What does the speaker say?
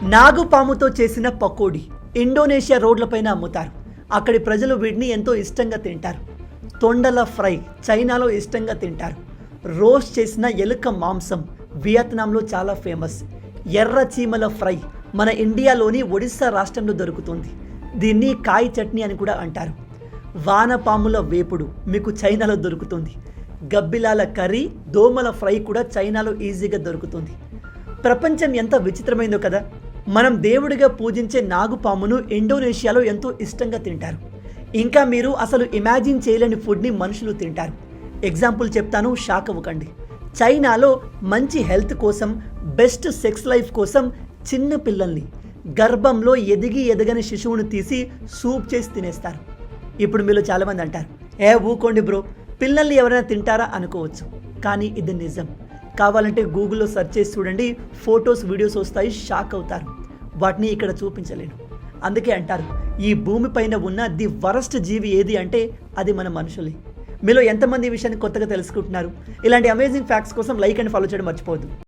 నాగుపాముతో చేసిన పకోడీ ఇండోనేషియా రోడ్లపైన అమ్ముతారు. అక్కడి ప్రజలు వీటిని ఎంతో ఇష్టంగా తింటారు. తొండల ఫ్రై చైనాలో ఇష్టంగా తింటారు. రోస్ట్ చేసిన ఎలుక మాంసం వియత్నాంలో చాలా ఫేమస్. ఎర్ర చీమల ఫ్రై మన ఇండియాలోని ఒడిస్సా రాష్ట్రంలో దొరుకుతుంది. దీన్ని కాయ్ చట్నీ అని కూడా అంటారు. వానపాముల వేపుడు మీకు చైనాలో దొరుకుతుంది. గబ్బిలాల కర్రీ, దోమల ఫ్రై కూడా చైనాలో ఈజీగా దొరుకుతుంది. ప్రపంచం ఎంత విచిత్రమైందో కదా. మనం దేవుడిగా పూజించే నాగుపామును ఇండోనేషియాలో ఎంతో ఇష్టంగా తింటారు. ఇంకా మీరు అసలు ఇమాజిన్ చేయలేని ఫుడ్ని మనుషులు తింటారు. ఎగ్జాంపుల్ చెప్తాను, షాక్ అవ్వకండి. చైనాలో మంచి హెల్త్ కోసం, బెస్ట్ సెక్స్ లైఫ్ కోసం చిన్న పిల్లల్ని, గర్భంలో ఎదగని శిశువును తీసి సూప్ చేసి తినేస్తారు. ఇప్పుడు మీలో చాలామంది అంటారు, ఊకోండి బ్రో, పిల్లల్ని ఎవరైనా తింటారా అనుకోవచ్చు. కానీ ఇది నిజం. కావాలంటే గూగుల్లో సెర్చ్ చేసి చూడండి, ఫొటోస్, వీడియోస్ వస్తాయి, షాక్ అవుతారు. వాటిని ఇక్కడ చూపించలేను. అందుకే అంటారు, ఈ భూమిపైన ఉన్న ది వరస్ట్ జీవి ఏది అంటే అది మన మనుషులే. మీలో ఎంతమంది ఈ విషయాన్ని కొత్తగా తెలుసుకుంటున్నారు? ఇలాంటి అమేజింగ్ ఫ్యాక్ట్స్ కోసం లైక్ అండ్ ఫాలో చేయడం మర్చిపోవద్దు.